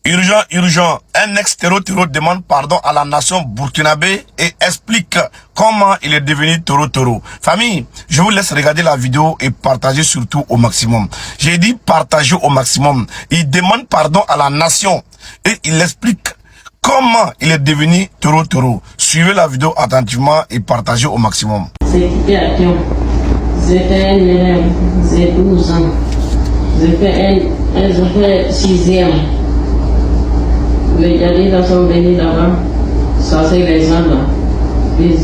Urgent, urgent. Un ex-Toro demande pardon à la nation burkinabé et explique comment il est devenu Toro. Famille, je vous laisse regarder la vidéo et partager surtout au maximum. J'ai dit partager au maximum. Il demande pardon à la nation et il explique comment il est devenu Toro. Suivez la vidéo attentivement et partagez au maximum. Situation. J'étais un élève, j'ai 12 ans. J'ai fait 6e. Les Jadis sont venus là-bas, chercher les gens là. Puis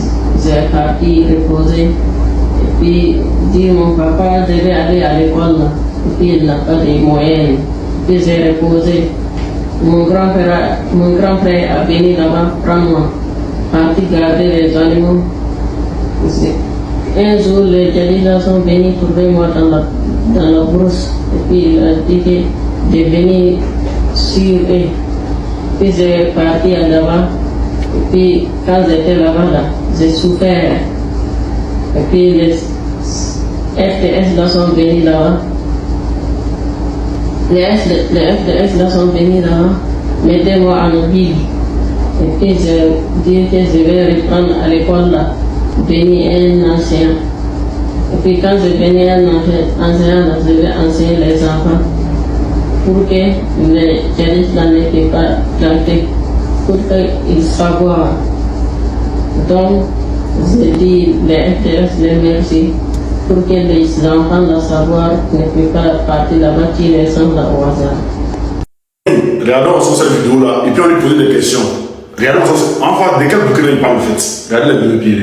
j'ai parti reposer. Et puis dit mon papa, je vais aller à l'école là. Et puis il n'a pas de moyens. Puis j'ai reposé. Mon grand frère a venu là-bas prendre moi. Parti garder les animaux. Un jour, les Jadis sont venus trouver moi dans la brousse. Et puis il a dit que de venir sur eux. Puis j'ai parti là-bas. Et puis quand j'étais là-bas, j'ai souffert. Et puis les FDS sont venus là-bas. Les FDS sont venus là-bas, mettez-moi en ville. Et puis j'ai dit que je vais reprendre à l'école là, venir un enseignant. Et puis quand je venais un enseignant, je vais enseigner les enfants pour que les Jadis n'étaient pas plantés, pour qu'ils savoient. Donc, je dis les FDS les merci pour que les enfants de savoir ne peuvent pas partir là-bas tirer les sons au hasard. Regardons ensemble cette vidéo-là et puis on lui pose des questions. Regardons ensemble, enfin, de quel Burkina il parle en fait. Regardez les deux pieds.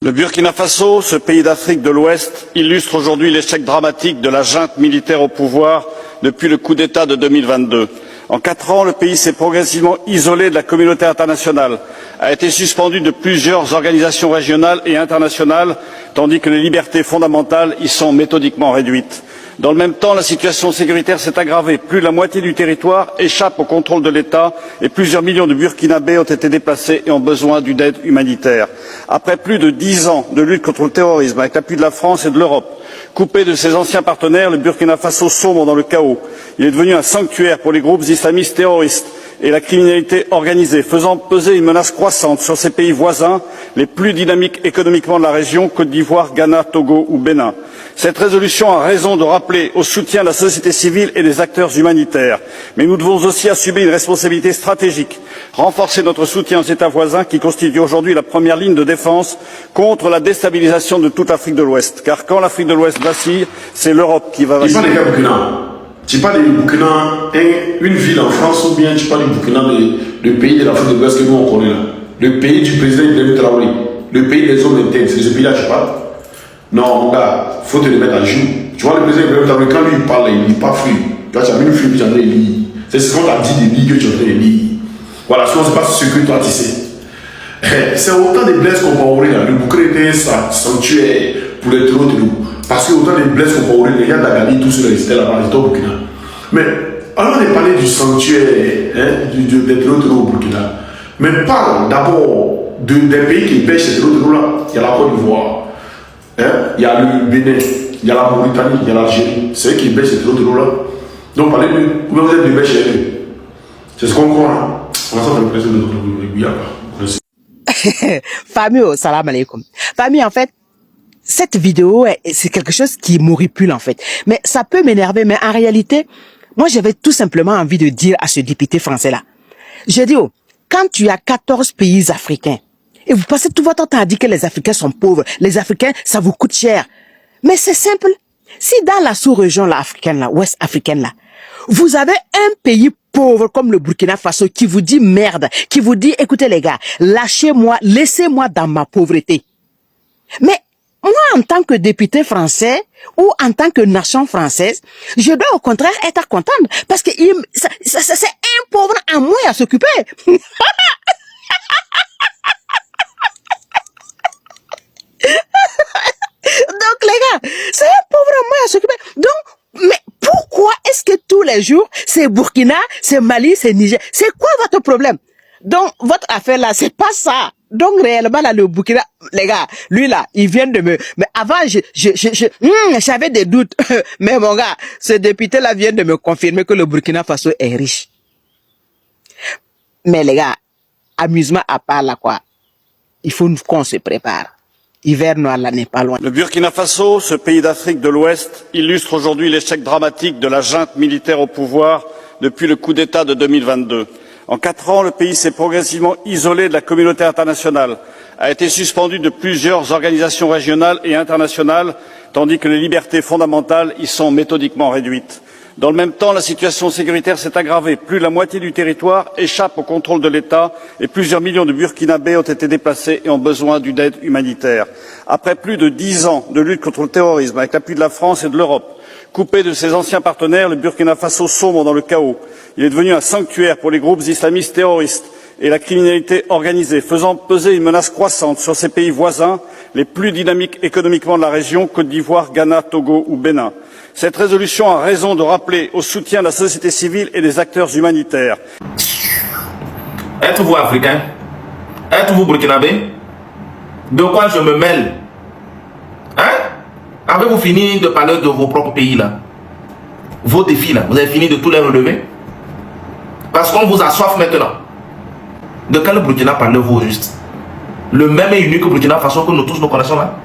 Le Burkina Faso, ce pays d'Afrique de l'Ouest, illustre aujourd'hui l'échec dramatique de la junte militaire au pouvoir depuis le coup d'État de 2022. En 4 ans, le pays s'est progressivement isolé de la communauté internationale, a été suspendu de plusieurs organisations régionales et internationales, tandis que les libertés fondamentales y sont méthodiquement réduites. Dans le même temps, la situation sécuritaire s'est aggravée. Plus de la moitié du territoire échappe au contrôle de l'État et plusieurs millions de Burkinabés ont été déplacés et ont besoin d'une aide humanitaire. Après plus de 10 ans de lutte contre le terrorisme, avec l'appui de la France et de l'Europe, coupé de ses anciens partenaires, le Burkina Faso sombre dans le chaos. Il est devenu un sanctuaire pour les groupes islamistes terroristes et la criminalité organisée, faisant peser une menace croissante sur ses pays voisins, les plus dynamiques économiquement de la région, Côte d'Ivoire, Ghana, Togo ou Bénin. Cette résolution a raison de rappeler au soutien de la société civile et des acteurs humanitaires. Mais nous devons aussi assumer une responsabilité stratégique, renforcer notre soutien aux États voisins qui constituent aujourd'hui la première ligne de défense contre la déstabilisation de toute l'Afrique de l'Ouest. Car quand l'Afrique de l'Ouest vacille, c'est l'Europe qui va vaciller. Tu parles du Burkina, une ville en France ou bien tu parles du Burkina, le pays de l'Afrique de l'Ouest que nous on connaît là. Le pays du président Ibrahim Traoré, le pays des hommes internes, c'est de ce pays-là que je parle. Non, mon gars, il faut te le mettre à jour. Tu vois, le président Ibrahim Traoré, quand lui il parle, il lit pas fluide. Tu vois, tu as mis une fluide, tu as mis lire. C'est ce qu'on t'a dit de lire que tu es en train de lire. Voilà, sinon c'est pas ce que toi tu sais. C'est autant de blesses qu'on peut ouvrir là. Le Burkina était un sanctuaire pour les terroristes. Parce que autant de blesses qu'on peut ouvrir, les gars d'Agali, tous ceux qui étaient là-bas, ils étaient au Burkina. Mais, alors on est parlé du sanctuaire des terroristes au Burkina. Mais parle d'abord des pays qui pêchent ces terroristes-là. Il y a la Côte d'Ivoire, il y a le Bénin, il y a la Mauritanie, il y a l'Algérie. C'est eux qui pêchent ces terroristes-là. Donc parlez de comment vous êtes de pêche. C'est ce qu'on croit. On va s'en faire pression de notre Guyane. Famille, salam alaikum. Famille, en fait, cette vidéo, c'est quelque chose qui m'horripile, en fait. Mais ça peut m'énerver, mais en réalité, moi, j'avais tout simplement envie de dire à ce député français-là. Je dis, quand tu as 14 pays africains, et vous passez tout votre temps à dire que les Africains sont pauvres, les Africains, ça vous coûte cher. Mais c'est simple. Si dans la sous-région là, africaine, là, ouest africaine, là, vous avez un pays pauvre comme le Burkina Faso qui vous dit merde, qui vous dit, écoutez les gars, lâchez-moi, laissez-moi dans ma pauvreté. Mais moi, en tant que député français ou en tant que nation française, je dois au contraire être contente parce que c'est un pauvre en moins à s'occuper. Donc les gars, c'est un pauvre en moins à s'occuper. Donc, mais pourquoi est-ce que tous les jours, c'est Burkina, c'est Mali, c'est Niger? C'est quoi votre problème? Donc, votre affaire là, c'est pas ça. Donc, réellement, là, le Burkina, les gars, lui là, il vient de me... Mais avant, j'avais des doutes. Mais mon gars, ce député là vient de me confirmer que le Burkina Faso est riche. Mais les gars, amusement à part là quoi, il faut qu'on se prépare. Hiver noir là n'est pas loin. Le Burkina Faso, ce pays d'Afrique de l'Ouest, illustre aujourd'hui l'échec dramatique de la junte militaire au pouvoir depuis le coup d'État de 2022. En 4 ans, le pays s'est progressivement isolé de la communauté internationale, a été suspendu de plusieurs organisations régionales et internationales, tandis que les libertés fondamentales y sont méthodiquement réduites. Dans le même temps, la situation sécuritaire s'est aggravée. Plus de la moitié du territoire échappe au contrôle de l'État et plusieurs millions de Burkinabés ont été déplacés et ont besoin d'une aide humanitaire. Après plus de 10 ans de lutte contre le terrorisme, avec l'appui de la France et de l'Europe, coupé de ses anciens partenaires, le Burkina Faso sombre dans le chaos. Il est devenu un sanctuaire pour les groupes islamistes terroristes et la criminalité organisée, faisant peser une menace croissante sur ses pays voisins, les plus dynamiques économiquement de la région, Côte d'Ivoire, Ghana, Togo ou Bénin. Cette résolution a raison de rappeler au soutien de la société civile et des acteurs humanitaires. Êtes-vous africain? Êtes-vous burkinabé? De quoi je me mêle? Hein? Avez-vous fini de parler de vos propres pays là? Vos défis là, vous avez fini de tous les relever? Parce qu'on vous a soif maintenant. De quel Burkina parlez-vous juste? Le même et unique Burkina Faso que nous tous nous connaissons là?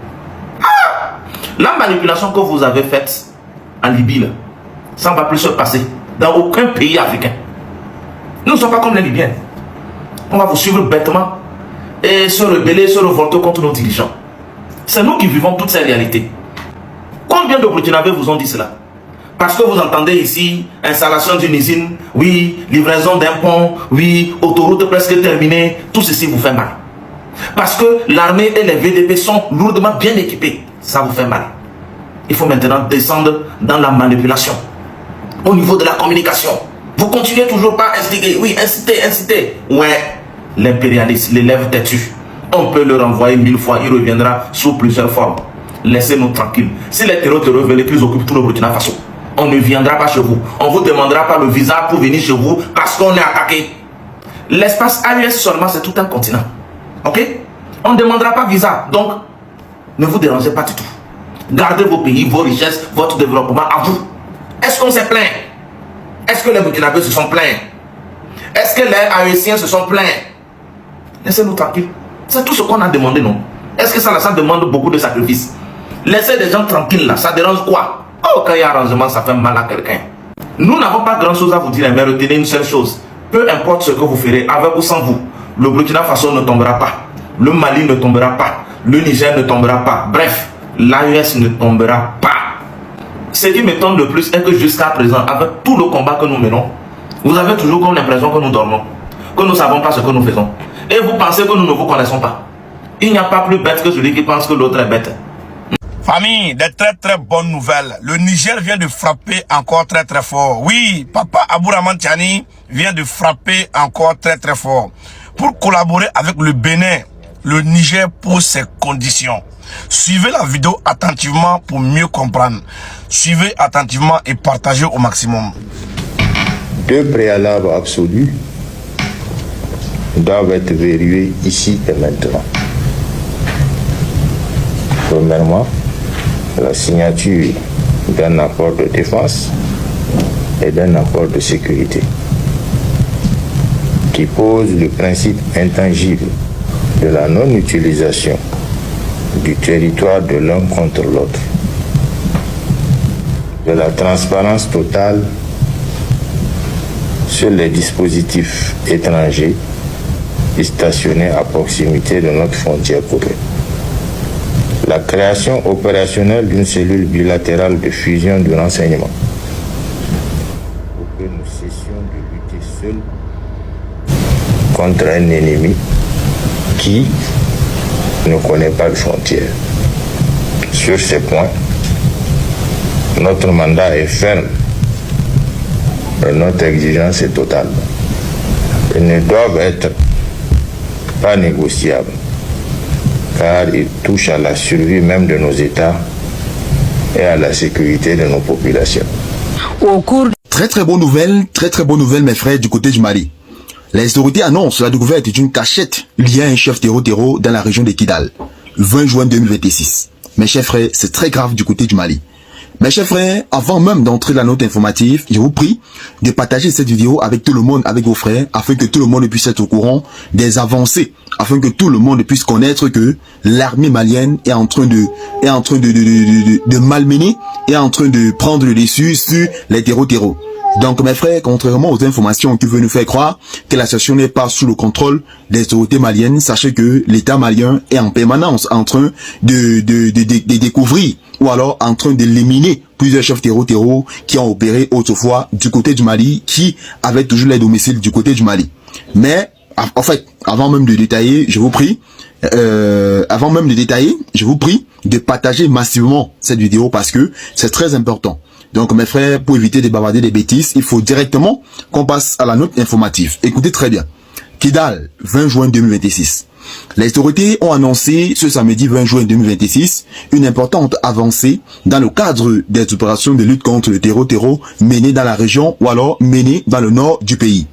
Ah! La manipulation que vous avez faite en Libye là, ça ne va plus se passer dans aucun pays africain. Nous ne sommes pas comme les Libyens. On va vous suivre bêtement et se rebeller, se révolter contre nos dirigeants. C'est nous qui vivons toutes ces réalités. Combien de Burkinabés vous ont dit cela? Parce que vous entendez ici, installation d'une usine, oui, livraison d'un pont, oui, autoroute presque terminée, tout ceci vous fait mal. Parce que l'armée et les VDP sont lourdement bien équipés, ça vous fait mal. Il faut maintenant descendre dans la manipulation. Au niveau de la communication, vous continuez toujours pas à instiguer, oui, inciter. Ouais, l'impérialiste, l'élève têtu, on peut le renvoyer 1000 fois, il reviendra sous plusieurs formes. Laissez-nous tranquilles. Si les terroristes veulent qu'ils occupent tout le Burkina Faso, on ne viendra pas chez vous. On ne vous demandera pas le visa pour venir chez vous parce qu'on est attaqué. L'espace AES seulement, c'est tout un continent. Ok? On ne demandera pas visa. Donc, ne vous dérangez pas du tout. Gardez vos pays, vos richesses, votre développement à vous. Est-ce qu'on s'est plaint? Est-ce que les Burkinabés se sont plaints? Est-ce que les Haïtiens se sont plaints? Laissez-nous tranquilles. C'est tout ce qu'on a demandé, non? Est-ce que ça demande beaucoup de sacrifices? Laissez des gens tranquilles là, ça dérange quoi? Oh, quand il y a arrangement, ça fait mal à quelqu'un. Nous n'avons pas grand chose à vous dire, mais retenez une seule chose. Peu importe ce que vous ferez, avec ou sans vous, le Burkina Faso ne tombera pas. Le Mali ne tombera pas. Le Niger ne tombera pas. Bref, l'AES ne tombera pas. Ce qui m'étonne le plus est que jusqu'à présent, avec tout le combat que nous menons, vous avez toujours comme l'impression que nous dormons, que nous ne savons pas ce que nous faisons. Et vous pensez que nous ne vous connaissons pas. Il n'y a pas plus bête que celui qui pense que l'autre est bête. Famille, des très bonnes nouvelles. Le Niger vient de frapper encore très fort. Oui, Papa Abouraman Tiani vient de frapper encore très fort. Pour collaborer avec le Bénin, le Niger pose ses conditions. Suivez la vidéo attentivement pour mieux comprendre. Suivez attentivement et partagez au maximum. 2 préalables absolus doivent être verrouillés ici et maintenant. Premièrement, la signature d'un accord de défense et d'un accord de sécurité qui pose le principe intangible de la non-utilisation du territoire de l'un contre l'autre, de la transparence totale sur les dispositifs étrangers stationnés à proximité de notre frontière commune, la création opérationnelle d'une cellule bilatérale de fusion du renseignement pour que nous cessions de lutter seuls contre un ennemi qui ne connaît pas de frontières. Sur ces points, notre mandat est ferme et notre exigence est totale. Ils ne doivent être pas négociables, car ils touchent à la survie même de nos États et à la sécurité de nos populations. Très bonne nouvelle mes frères du côté du Mali. Les autorités annoncent la découverte d'une cachette liée à un chef terreau dans la région de Kidal, 20 juin 2026. Mes chers frères, c'est très grave du côté du Mali. Mes chers frères, avant même d'entrer dans la note informative, je vous prie de partager cette vidéo avec tout le monde, avec vos frères, afin que tout le monde puisse être au courant des avancées, afin que tout le monde puisse connaître que l'armée malienne est en train de malmener, est en train de prendre le dessus sur les terreaux. Donc mes frères, contrairement aux informations qui veulent nous faire croire que la situation n'est pas sous le contrôle des autorités maliennes, sachez que l'État malien est en permanence en train de découvrir ou alors en train d'éliminer plusieurs chefs terreaux qui ont opéré autrefois du côté du Mali, qui avaient toujours les domiciles du côté du Mali. Mais en fait, avant même de détailler, je vous prie de partager massivement cette vidéo parce que c'est très important. Donc mes frères, pour éviter de bavarder des bêtises, il faut directement qu'on passe à la note informative. Écoutez très bien. Kidal, 20 juin 2026. Les autorités ont annoncé ce samedi 20 juin 2026 une importante avancée dans le cadre des opérations de lutte contre le terreau menées dans la région ou alors menées dans le nord du pays.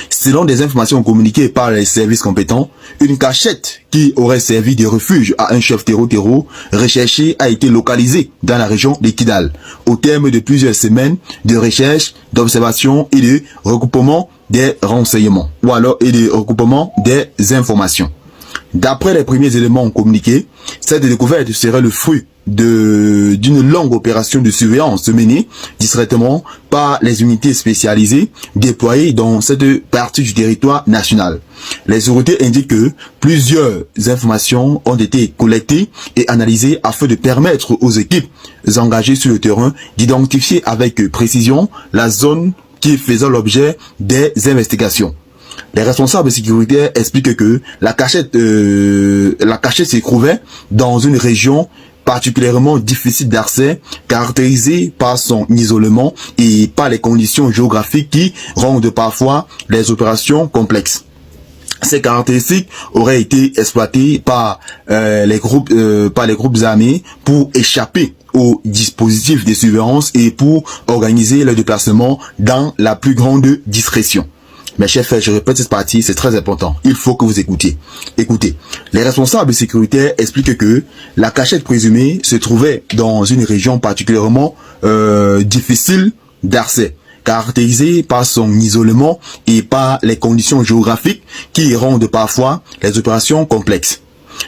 Selon des informations communiquées par les services compétents, une cachette qui aurait servi de refuge à un chef terreau recherché a été localisée dans la région de Kidal, au terme de plusieurs semaines de recherche, d'observation et de recoupement des renseignements, ou alors et de recoupement des informations. D'après les premiers éléments communiqués, cette découverte serait le fruit d'une longue opération de surveillance menée discrètement par les unités spécialisées déployées dans cette partie du territoire national. Les autorités indiquent que plusieurs informations ont été collectées et analysées afin de permettre aux équipes engagées sur le terrain d'identifier avec précision la zone qui faisait l'objet des investigations. Les responsables sécuritaires expliquent que la cachette se trouvait dans une région particulièrement difficile d'accès, caractérisée par son isolement et par les conditions géographiques qui rendent parfois les opérations complexes. Ces caractéristiques auraient été exploitées par les groupes armés pour échapper aux dispositifs de surveillance et pour organiser le déplacement dans la plus grande discrétion. Mes chers frères, je répète cette partie, c'est très important. Il faut que vous écoutiez. Écoutez, les responsables sécuritaires expliquent que la cachette présumée se trouvait dans une région particulièrement difficile d'accès, caractérisée par son isolement et par les conditions géographiques qui rendent parfois les opérations complexes.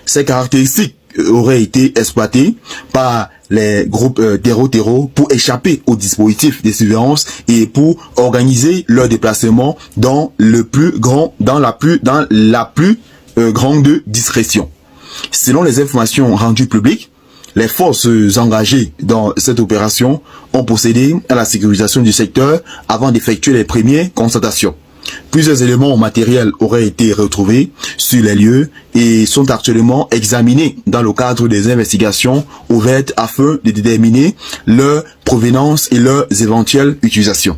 Ces caractéristiques auraient été exploitées par les groupes terreau pour échapper aux dispositifs de surveillance et pour organiser leur déplacement dans la plus grande discrétion. Selon les informations rendues publiques, les forces engagées dans cette opération ont procédé à la sécurisation du secteur avant d'effectuer les premières constatations. Plusieurs éléments matériels auraient été retrouvés sur les lieux et sont actuellement examinés dans le cadre des investigations ouvertes afin de déterminer leur provenance et leurs éventuelles utilisations.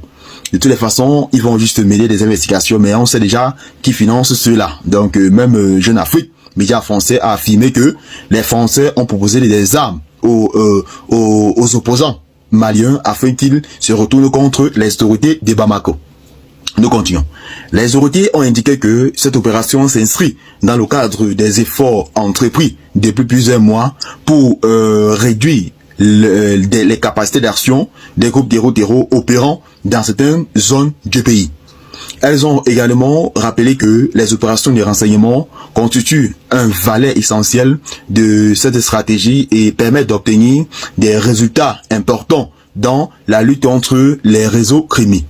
De toutes les façons, ils vont juste mener des investigations, mais on sait déjà qui finance cela. Donc même Jeune Afrique, média français, a affirmé que les Français ont proposé des armes aux opposants maliens afin qu'ils se retournent contre les autorités de Bamako. Nous continuons. Les autorités ont indiqué que cette opération s'inscrit dans le cadre des efforts entrepris depuis plusieurs mois pour réduire les capacités d'action des groupes terreau opérant dans certaines zones du pays. Elles ont également rappelé que les opérations de renseignement constituent un volet essentiel de cette stratégie et permettent d'obtenir des résultats importants dans la lutte contre les réseaux criminels.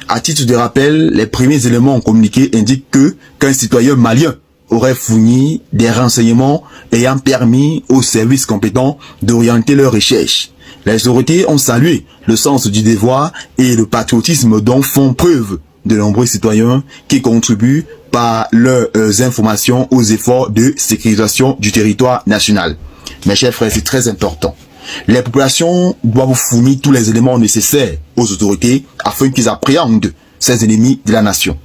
À titre de rappel, les premiers éléments communiqués indiquent qu'un citoyen malien aurait fourni des renseignements ayant permis aux services compétents d'orienter leurs recherches. Les autorités ont salué le sens du devoir et le patriotisme dont font preuve de nombreux citoyens qui contribuent par leurs informations aux efforts de sécurisation du territoire national. Mes chers frères, c'est très important. Les populations doivent fournir tous les éléments nécessaires aux autorités afin qu'ils appréhendent ces ennemis de la nation.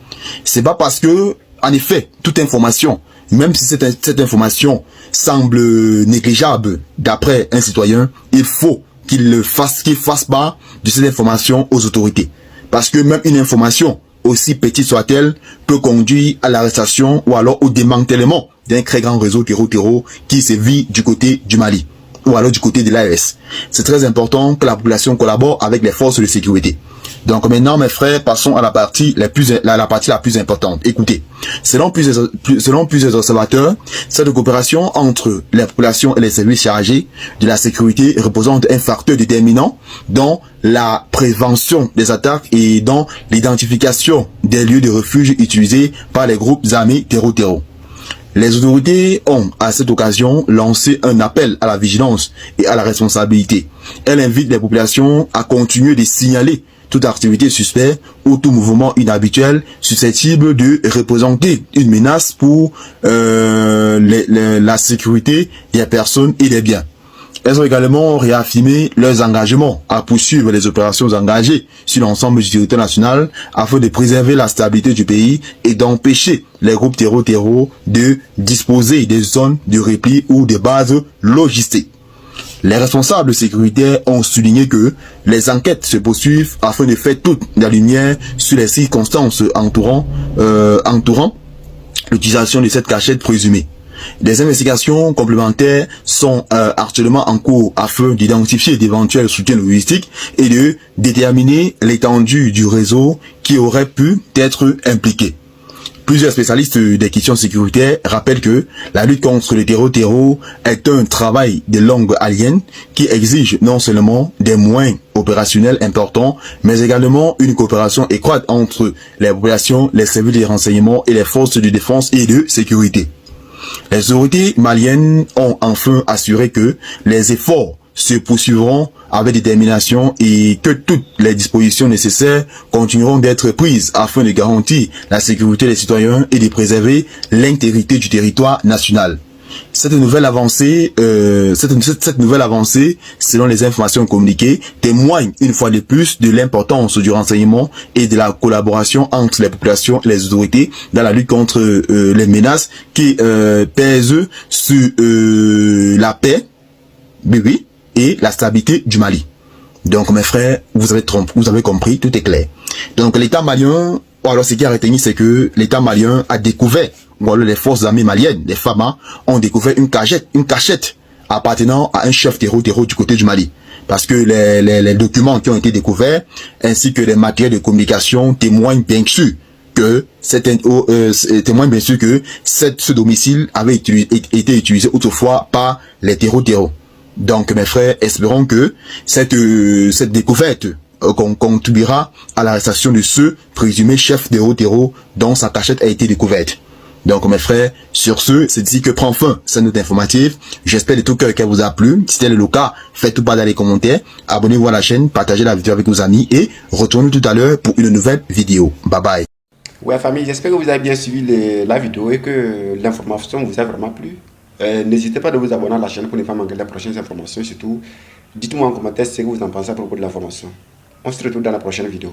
C'est pas parce que, en effet, toute information, même si cette information semble négligeable d'après un citoyen, il faut qu'il fasse part de cette information aux autorités. Parce que même une information, aussi petite soit-elle, peut conduire à l'arrestation ou alors au démantèlement d'un très grand réseau terreau qui sévit du côté du Mali. ou alors du côté de l'AES. C'est très important que la population collabore avec les forces de sécurité. Donc maintenant, mes frères, passons à la partie la plus importante. Écoutez, selon plusieurs observateurs, cette coopération entre les populations et les services chargés de la sécurité représente un facteur déterminant dans la prévention des attaques et dans l'identification des lieux de refuge utilisés par les groupes armés terror. Les autorités ont, à cette occasion, lancé un appel à la vigilance et à la responsabilité. Elles invitent les populations à continuer de signaler toute activité suspecte ou tout mouvement inhabituel susceptible de représenter une menace pour la sécurité des personnes et des biens. Elles ont également réaffirmé leurs engagements à poursuivre les opérations engagées sur l'ensemble du territoire national afin de préserver la stabilité du pays et d'empêcher les groupes terror de disposer des zones de repli ou des bases logistiques. Les responsables sécuritaires ont souligné que les enquêtes se poursuivent afin de faire toute la lumière sur les circonstances entourant l'utilisation de cette cachette présumée. Des investigations complémentaires sont actuellement en cours afin d'identifier d'éventuels soutiens logistiques et de déterminer l'étendue du réseau qui aurait pu être impliqué. Plusieurs spécialistes des questions sécuritaires rappellent que la lutte contre le terror est un travail de longue haleine qui exige non seulement des moyens opérationnels importants, mais également une coopération étroite entre les populations, les services de renseignement et les forces de défense et de sécurité. Les autorités maliennes ont enfin assuré que les efforts se poursuivront avec détermination et que toutes les dispositions nécessaires continueront d'être prises afin de garantir la sécurité des citoyens et de préserver l'intégrité du territoire national. Cette nouvelle avancée, selon les informations communiquées, témoigne une fois de plus de l'importance du renseignement et de la collaboration entre les populations et les autorités dans la lutte contre les menaces qui pèsent sur la paix, et la stabilité du Mali. Donc mes frères, vous avez compris, tout est clair. Donc l'État malien, ou alors ce qui a retenu, c'est que l'État malien a découvert, ou alors les forces armées maliennes, les FAMA, ont découvert une cachette appartenant à un chef terror du côté du Mali. Parce que les documents qui ont été découverts, ainsi que les matériels de communication témoignent bien sûr que ce domicile avait été utilisé autrefois par les terror. Donc mes frères, espérons que cette découverte contribuera à l'arrestation de ce présumé chef terror dont sa cachette a été découverte. Donc mes frères, sur ce, c'est ici que prend fin cette note informative. J'espère de tout cœur qu'elle vous a plu. Si tel est le cas, faites tout pas dans les commentaires, abonnez-vous à la chaîne, partagez la vidéo avec vos amis et retournez tout à l'heure pour une nouvelle vidéo. Bye bye. Ouais famille, j'espère que vous avez bien suivi la vidéo et que l'information vous a vraiment plu. N'hésitez pas à vous abonner à la chaîne pour ne pas manquer les prochaines informations. Surtout, dites-moi en commentaire ce que vous en pensez à propos de l'information. On se retrouve dans la prochaine vidéo.